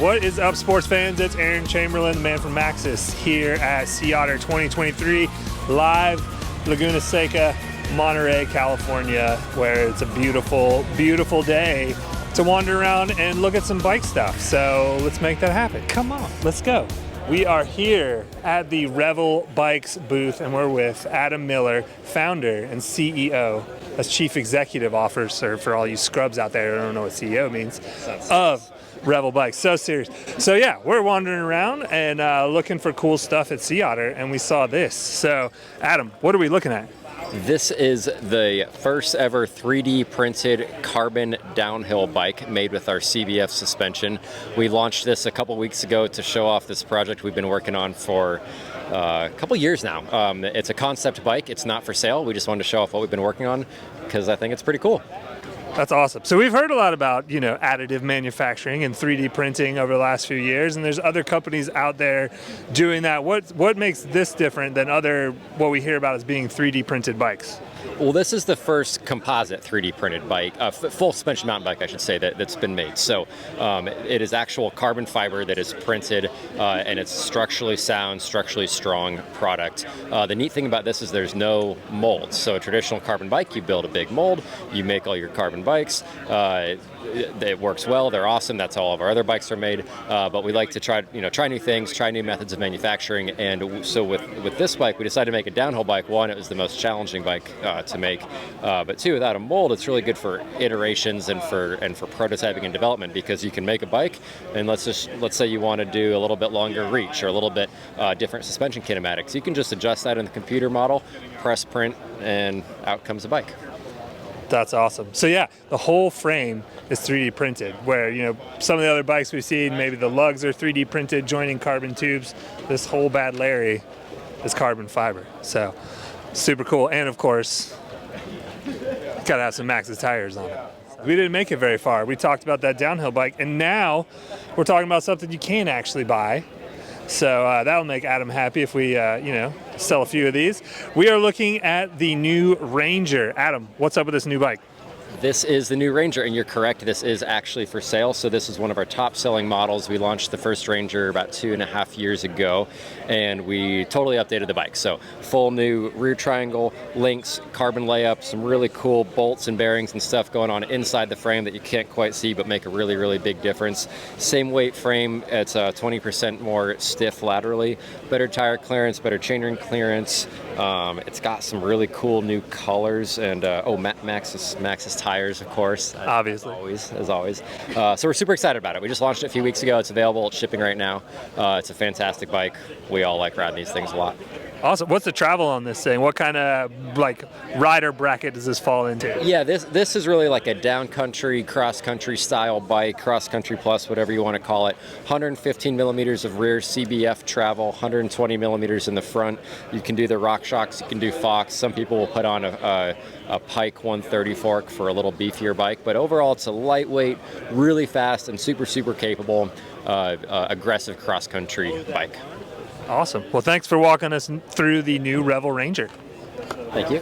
What is up, sports fans? It's Aaron Chamberlain, the man from Maxxis, here at Sea Otter 2023, live Laguna Seca, Monterey, California, where it's a beautiful, beautiful day to wander around and look at some bike stuff. So let's make that happen. Come on, let's go. We are here at the Revel Bikes booth, and we're with Adam Miller, founder and CEO, as Chief Executive Officer for all you scrubs out there who don't know what CEO means, of Revel Bikes. So serious. So yeah, we're wandering around and looking for cool stuff at Sea Otter, and we saw this. So Adam, what are we looking at? This is the first ever 3D printed carbon downhill bike made with our CBF suspension. We launched this a couple weeks ago to show off this project we've been working on for a couple years now. It's a concept bike. It's not for sale. We just wanted to show off what we've been working on because I think it's pretty cool. That's awesome. So we've heard a lot about, additive manufacturing and 3D printing over the last few years, and there's other companies out there doing that. What makes this different than what we hear about as being 3D printed bikes? Well, this is the first composite 3D printed bike, full suspension mountain bike, I should say, that's been made. So it is actual carbon fiber that is printed, and it's structurally sound, structurally strong product. The neat thing about this is there's no molds. So a traditional carbon bike, you build a big mold, you make all your carbon bikes. It works well. They're awesome. That's how all of our other bikes are made. But we like to try new things, try new methods of manufacturing. And so with this bike, we decided to make a downhill bike. One, it was the most challenging bike to make. But two, without a mold, it's really good for iterations and for prototyping and development, because you can make a bike, and let's say you want to do a little bit longer reach or a little bit different suspension kinematics. You can just adjust that in the computer model, press print, and out comes a bike. That's awesome. So yeah, the whole frame is 3D printed, where some of the other bikes we've seen, maybe the lugs are 3D printed, joining carbon tubes. This whole bad Larry is carbon fiber. So super cool. And of course, gotta have some Maxxis tires on it. We didn't make it very far. We talked about that downhill bike, and now we're talking about something you can actually buy. So that'll make Adam happy if we, sell a few of these. We are looking at the new Ranger. Adam, what's up with this new bike? This is the new Ranger, and you're correct, this is actually for sale. So this is one of our top selling models. We launched the first Ranger about 2.5 years ago, and we totally updated the bike. So full new rear triangle, links, carbon layup, some really cool bolts and bearings and stuff going on inside the frame that you can't quite see but make a really, really big difference. Same weight frame, it's 20% more stiff laterally, better tire clearance, better chainring clearance. It's got some really cool new colors, and Maxxis tires, of course. Obviously. As always. So we're super excited about it. We just launched it a few weeks ago. It's available. It's shipping right now. It's a fantastic bike. We all like riding these things a lot. Awesome. What's the travel on this thing? What kind of rider bracket does this fall into? Yeah, this is really like a downcountry, cross-country style bike, cross-country plus, whatever you want to call it. 115 millimeters of rear CBF travel, 120 millimeters in the front. You can do the RockShox, you can do Fox. Some people will put on a Pike 130 fork for a little beefier bike, but overall it's a lightweight, really fast, and super, super capable, aggressive cross-country bike. Awesome. Well, thanks for walking us through the new Revel Ranger. Thank you.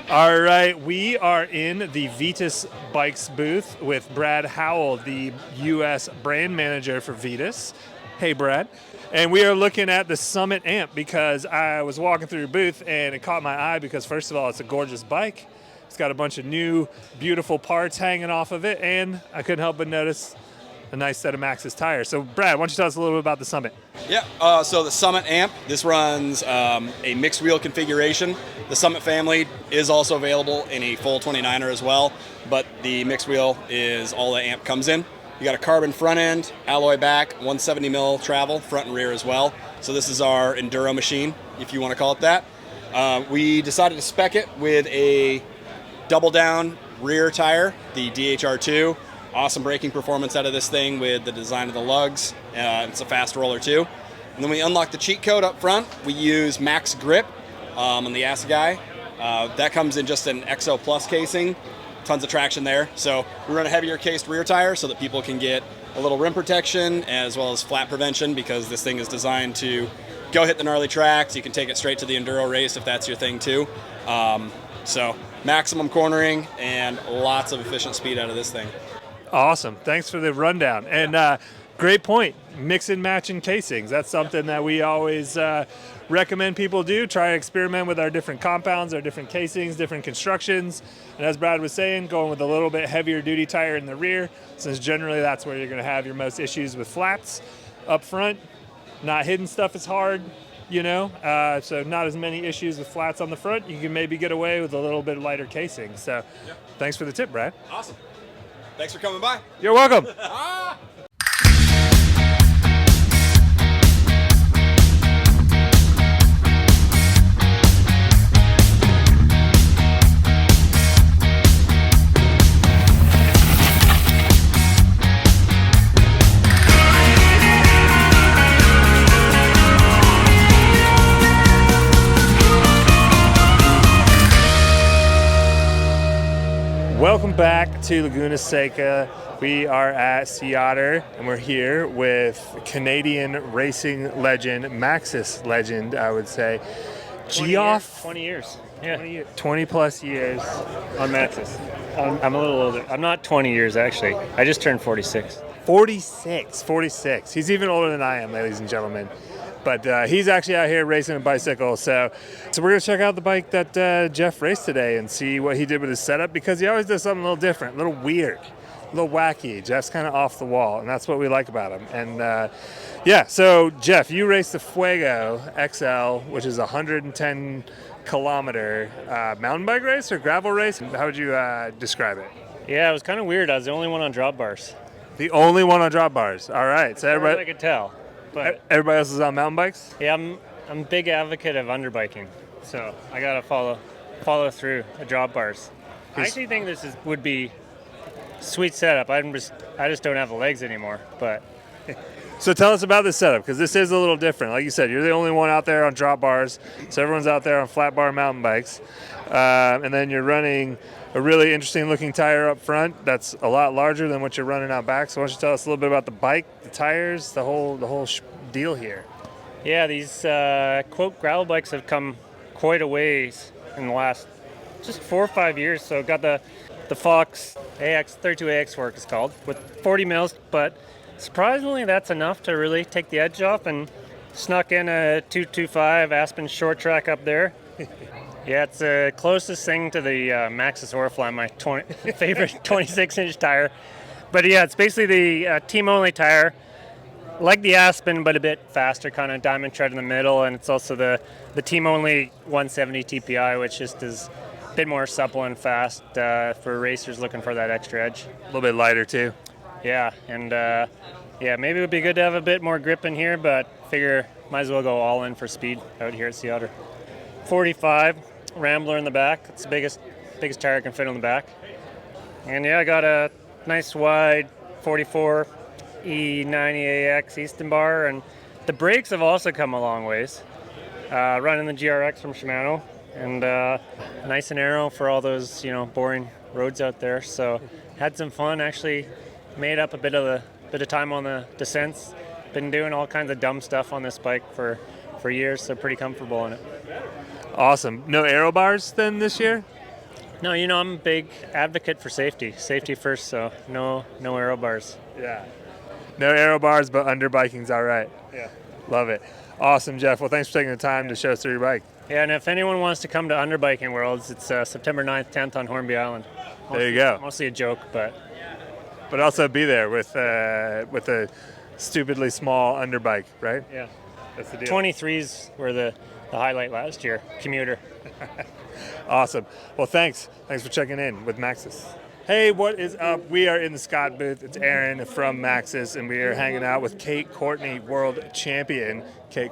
All right, we are in the Vitus Bikes booth with Brad Howell, the U.S. brand manager for Vitus. Hey, Brad. And we are looking at the Summit amp because I was walking through your booth and it caught my eye because, first of all, it's a gorgeous bike. It's got a bunch of new, beautiful parts hanging off of it, and I couldn't help but notice a nice set of Maxxis tires. So Brad, why don't you tell us a little bit about the Summit? Yeah, so the Summit amp, this runs a mixed wheel configuration. The Summit family is also available in a full 29er as well, but the mixed wheel is all the amp comes in. You got a carbon front end, alloy back, 170 mil travel, front and rear as well. So this is our enduro machine, if you want to call it that. We decided to spec it with a double down rear tire, the DHR2. Awesome braking performance out of this thing with the design of the lugs. It's a fast roller too. And then we unlock the cheat code up front. We use Max Grip on the Assegai. That comes in just an XO Plus casing. Tons of traction there. So we run a heavier cased rear tire so that people can get a little rim protection as well as flat prevention, because this thing is designed to go hit the gnarly tracks. You can take it straight to the enduro race if that's your thing too. So maximum cornering and lots of efficient speed out of this thing. Awesome. Thanks for the rundown. And great point. Mix and match in casings. That's something that we always recommend people do. Try to experiment with our different compounds, our different casings, different constructions. And as Brad was saying, going with a little bit heavier duty tire in the rear, since generally that's where you're going to have your most issues with flats. Up front, not hitting stuff is hard, you know, so not as many issues with flats on the front. You can maybe get away with a little bit lighter casing. So Thanks for the tip, Brad. Awesome. Thanks for coming by. You're welcome. Welcome back to Laguna Seca. We are at Sea Otter, and we're here with Canadian racing legend, Maxxis legend, I would say, Geoff. 20 years. Yeah. 20 plus years. On Maxxis. I'm a little older. I'm not 20 years, actually. I just turned 46. 46. He's even older than I am, ladies and gentlemen. But he's actually out here racing a bicycle. So we're going to check out the bike that Geoff raced today and see what he did with his setup, because he always does something a little different, a little weird, a little wacky. Geoff's kind of off the wall, and that's what we like about him. And so Geoff, you raced the Fuego XL, which is a 110 kilometer mountain bike race or gravel race. How would you describe it? Yeah, it was kind of weird. I was the only one on drop bars. The only one on drop bars. All right. So As far as I could tell. But everybody else is on mountain bikes? yeah, I'm a big advocate of underbiking, so I gotta follow through the drop bars. I actually think this would be sweet setup. I just don't have the legs anymore. But So tell us about this setup, because this is a little different. Like you said, you're the only one out there on drop bars, so everyone's out there on flat bar mountain bikes. And then you're running a really interesting looking tire up front that's a lot larger than what you're running out back. So why don't you tell us a little bit about the bike, the tires, the whole deal here? yeah, these quote gravel bikes have come quite a ways in the last just 4 or 5 years. So got the Fox AX 32AX work is called, with 40 mils, but surprisingly that's enough to really take the edge off, and snuck in a 225 Aspen short track up there. Yeah, it's the closest thing to the Maxxis Orifly, my favorite 26-inch tire. But yeah, it's basically the team-only tire, like the Aspen, but a bit faster, kind of diamond tread in the middle. And it's also the team-only 170 TPI, which just is a bit more supple and fast for racers looking for that extra edge. A little bit lighter too. Yeah, and maybe it would be good to have a bit more grip in here, but figure might as well go all in for speed out here at Sea Otter. 45 Rambler in the back. It's the biggest tire I can fit on the back. And yeah, I got a nice wide 44 E90AX Easton bar, and the brakes have also come a long ways. Running the GRX from Shimano, and nice and narrow for all those boring roads out there. So had some fun. Actually made up a bit of time on the descents. Been doing all kinds of dumb stuff on this bike for years, so pretty comfortable on it. Awesome. No aero bars then this year? No, I'm a big advocate for safety. Safety first, so no aero bars. Yeah. No aero bars, but underbiking's all right. Yeah. Love it. Awesome, Geoff. Well, thanks for taking the time to show us through your bike. Yeah, and if anyone wants to come to Underbiking Worlds, it's September 9th, 10th on Hornby Island. There you go. Mostly a joke, but but also be there with a stupidly small underbike, right? Yeah. That's the deal. 23s were the highlight last year, commuter. Awesome. Well, thanks for checking in with Maxxis. Hey, what is up? We are in the Scott booth. It's Aaron from Maxxis, and we are hanging out with Courtney, world champion.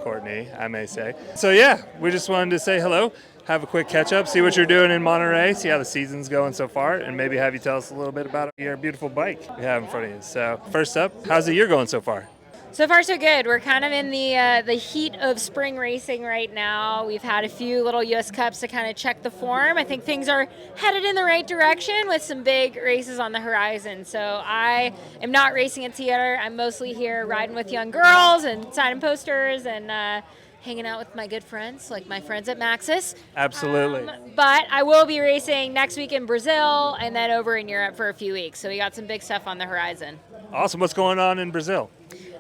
Courtney, I may say. So yeah, we just wanted to say hello, have a quick catch up, see what you're doing in Monterey, see how the season's going so far, and maybe have you tell us a little bit about your beautiful bike you have in front of you. So first up, how's the year going so far? So far, so good. We're kind of in the heat of spring racing right now. We've had a few little U.S. Cups to kind of check the form. I think things are headed in the right direction with some big races on the horizon. So I am not racing at Sea Otter. I'm mostly here riding with young girls and signing posters and hanging out with my good friends, like my friends at Maxxis. Absolutely. But I will be racing next week in Brazil and then over in Europe for a few weeks. So we got some big stuff on the horizon. Awesome. What's going on in Brazil?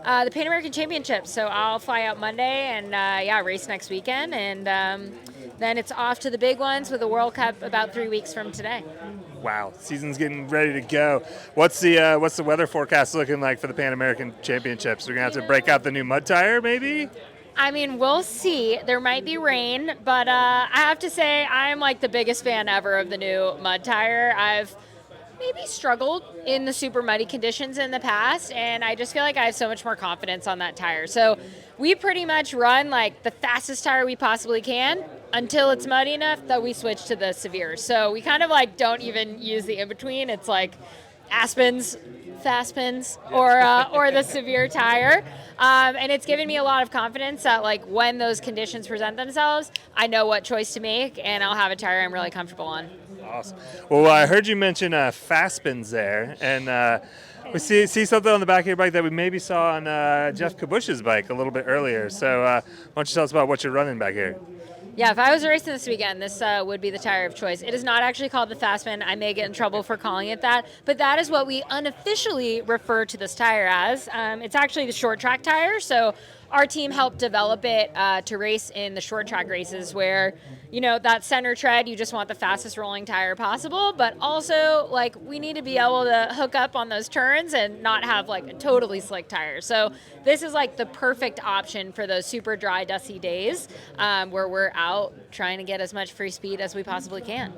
The Pan American Championship. So I'll fly out Monday and race next weekend, and then it's off to the big ones with the World Cup about 3 weeks from today. Wow, season's getting ready to go. What's the weather forecast looking like for the Pan American Championships? We're gonna have to break out the new mud tire, maybe? I mean, we'll see. There might be rain, but I have to say I'm like the biggest fan ever of the new mud tire. I've maybe struggled in the super muddy conditions in the past, and I just feel like I have so much more confidence on that tire. So we pretty much run like the fastest tire we possibly can until it's muddy enough that we switch to the severe. So we kind of like don't even use the in-between. It's like Aspens, Fastpins, or the severe tire. And it's given me a lot of confidence that like when those conditions present themselves, I know what choice to make, and I'll have a tire I'm really comfortable on. Awesome. Well, I heard you mention Fastpins there, and we see something on the back of your bike that we maybe saw on Geoff Kabush's bike a little bit earlier. So why don't you tell us about what you're running back here? Yeah, if I was racing this weekend, this would be the tire of choice. It is not actually called the Fastpin. I may get in trouble for calling it that, but that is what we unofficially refer to this tire as. It's actually the short track tire, so our team helped develop it to race in the short track races where, you know, that center tread, you just want the fastest rolling tire possible, but also, like, we need to be able to hook up on those turns and not have, like, a totally slick tire. So this is, like, the perfect option for those super dry, dusty days where we're out trying to get as much free speed as we possibly can.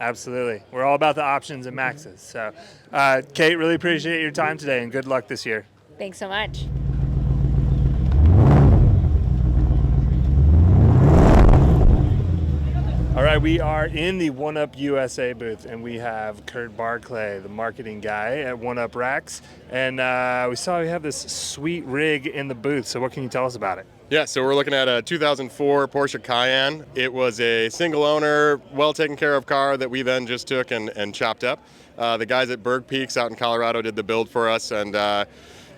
Absolutely. We're all about the options at Maxxis. So, Kate, really appreciate your time today, and good luck this year. Thanks so much. All right, we are in the One Up USA booth, and we have Kurt Barclay, the marketing guy at One Up Racks, and we saw we have this sweet rig in the booth. So what can you tell us about it? Yeah, so we're looking at a 2004 Porsche Cayenne. It was a single owner, well taken care of car that we then just took and chopped up. The guys at Berg Peaks out in Colorado did the build for us, and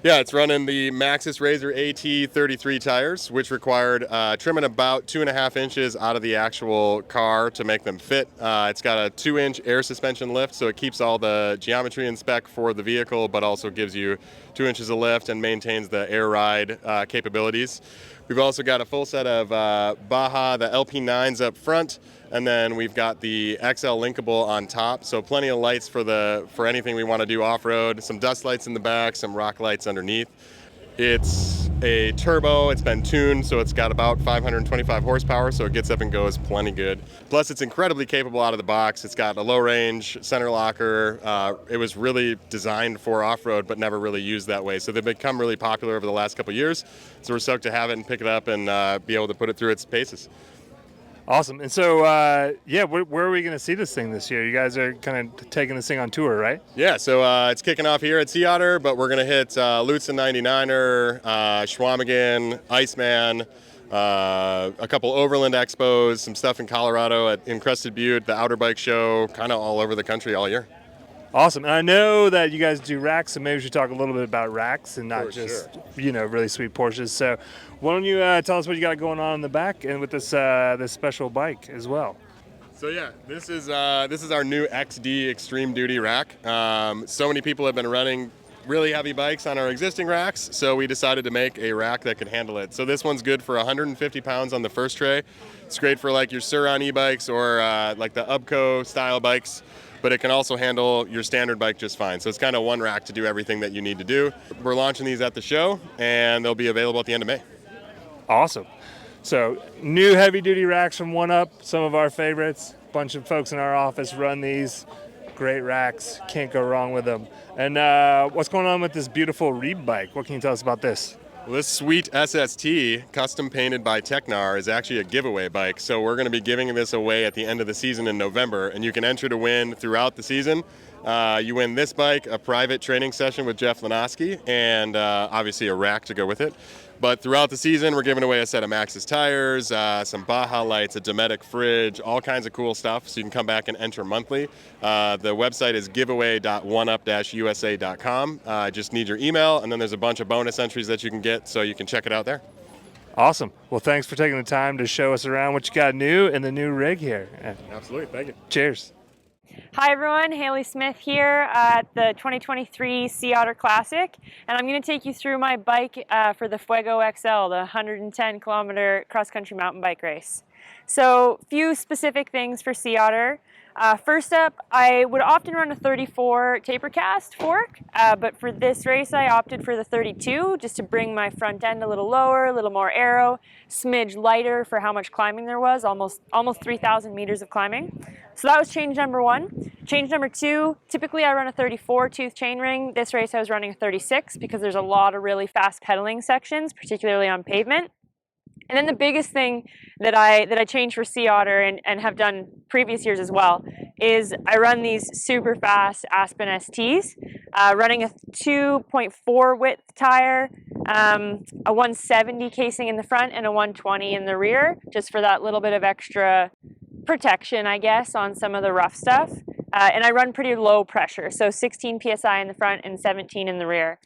yeah, it's running the Maxxis Razor AT33 tires, which required trimming about 2.5 inches out of the actual car to make them fit. It's got a 2-inch air suspension lift, so it keeps all the geometry in spec for the vehicle, but also gives you 2 inches of lift and maintains the air ride capabilities. We've also got a full set of Baja, the LP9s up front, and then we've got the XL linkable on top, so plenty of lights for anything we want to do off-road, some dust lights in the back, some rock lights underneath. It's a turbo, it's been tuned, so it's got about 525 horsepower, so it gets up and goes plenty good. Plus, it's incredibly capable out of the box. It's got a low-range center locker. It was really designed for off-road, but never really used that way. So they've become really popular over the last couple of years, so we're stoked to have it and pick it up and be able to put it through its paces. Awesome. And so, yeah, where are we going to see this thing this year? You guys are kind of taking this thing on tour, right? Yeah, so it's kicking off here at Sea Otter, but we're going to hit Lutsen 99er, Schwamigan, Iceman, a couple Overland expos, some stuff in Colorado in Crested Butte, the Outer Bike Show, kind of all over the country all year. Awesome. And I know that you guys do racks, so maybe we should talk a little bit about racks and not just, you know, really sweet Porsches. So why don't you tell us what you got going on in the back and with this this special bike as well? So yeah, this is our new XD Extreme Duty rack. So many people have been running really heavy bikes on our existing racks, so we decided to make a rack that could handle it. So this one's good for 150 pounds on the first tray. It's great for like your Sur-On e-bikes or like the Ubco style bikes. but it can also handle your standard bike just fine. So it's kind of one rack to do everything that you need to do. We're launching these at the show, and they'll be available at the end of May. Awesome. So new heavy duty racks from One Up, some of our favorites. A bunch of folks in our office run these. Great racks, can't go wrong with them. And what's going on with this beautiful Reeb bike? What can you tell us about this? Well, this sweet SST, custom painted by Technar, is actually a giveaway bike. So we're going to be giving this away at the end of the season in November, and you can enter to win throughout the season. You win this bike, a private training session with Jeff Lanoski, and obviously a rack to go with it. But throughout the season, we're giving away a set of Maxxis tires, some Baja lights, a Dometic fridge, all kinds of cool stuff. So you can come back and enter monthly. The website is giveaway.oneup-usa.com. Just need your email, and then there's a bunch of bonus entries that you can get, so you can check it out there. Awesome. Well, thanks for taking the time to show us around what you got new in the new rig here. Absolutely. Thank you. Cheers. Hi everyone, Hayley Smith here at the 2023 Sea Otter Classic, and I'm going to take you through my bike for the Fuego XL, the 110 kilometer cross-country mountain bike race. So, few specific things for Sea Otter. First up, I would often run a 34 taper cast fork, but for this race I opted for the 32 just to bring my front end a little lower, a little more aero, smidge lighter for how much climbing there was, almost 3,000 meters of climbing. So that was change number one. Change number two, typically I run a 34 tooth chainring. This race I was running a 36 because there's a lot of really fast pedaling sections, particularly on pavement. And then the biggest thing that I changed for Sea Otter and have done previous years as well is I run these super fast Aspen STs, running a 2.4 width tire, a 170 casing in the front and a 120 in the rear, just for that little bit of extra protection, I guess, on some of the rough stuff. And I run pretty low pressure, so 16 PSI in the front and 17 in the rear.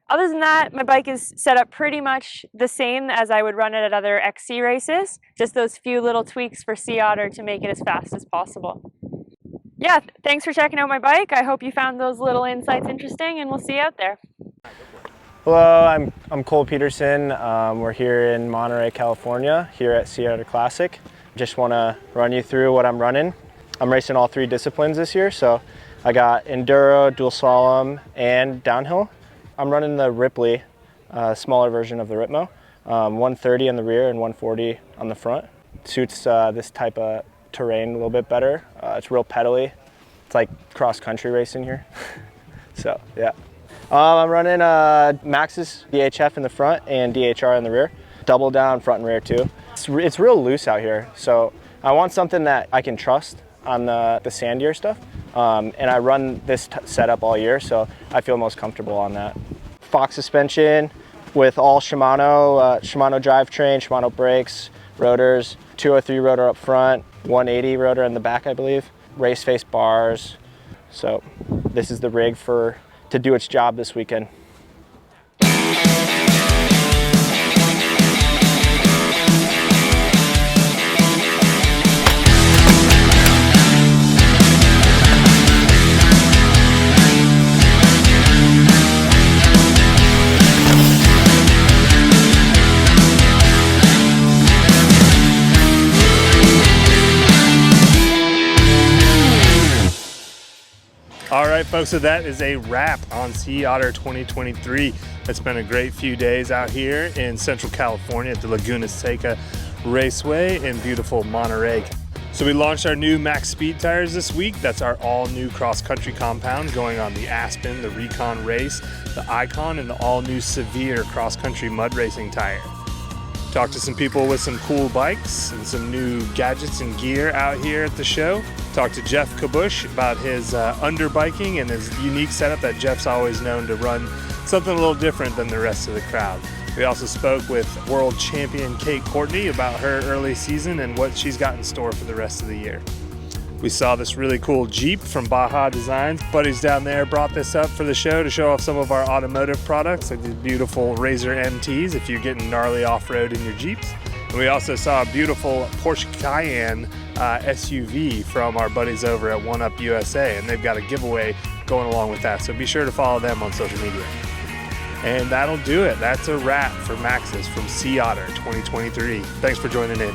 Other than that, my bike is set up pretty much the same as I would run it at other XC races, just those few little tweaks for Sea Otter to make it as fast as possible. Yeah, thanks for checking out my bike. I hope you found those little insights interesting, and we'll see you out there. Hello, I'm Cole Peterson. We're here in Monterey, California, here at Sea Otter Classic. Just want to run you through what I'm running. I'm racing all three disciplines this year, so I got enduro, dual slalom, and downhill. I'm running the Ripley, smaller version of the Ritmo, 130 on the rear and 140 on the front. Suits this type of terrain a little bit better. It's real pedally. It's like cross-country racing here. So, yeah. I'm running Maxxis DHF in the front and DHR in the rear. Double down front and rear too. It's real loose out here, so I want something that I can trust on the sandier stuff. And I run this setup all year, so I feel most comfortable on that. Fox suspension with all Shimano drivetrain, Shimano brakes, rotors, 203 rotor up front, 180 rotor in the back, I believe. Race face bars. So this is the rig to do its job this weekend. All right, folks, so that is a wrap on Sea Otter 2023. It's been a great few days out here in Central California at the Laguna Seca Raceway in beautiful Monterey. So we launched our new Max Speed tires this week. That's our all-new cross-country compound going on the Aspen, the Recon Race, the Icon, and the all-new Severe cross-country mud racing tire. Talked to some people with some cool bikes and some new gadgets and gear out here at the show. Talked to Geoff Kabush about his underbiking and his unique setup that Jeff's always known to run something a little different than the rest of the crowd. We also spoke with world champion Courtney about her early season and what she's got in store for the rest of the year. We saw this really cool Jeep from Baja Designs. Buddies down there brought this up for the show to show off some of our automotive products, like these beautiful Razor MTs if you're getting gnarly off-road in your Jeeps. And we also saw a beautiful Porsche Cayenne SUV from our buddies over at One Up USA, and they've got a giveaway going along with that, so be sure to follow them on social media. And that'll do it. That's a wrap for Maxxis from Sea Otter 2023. Thanks for joining in.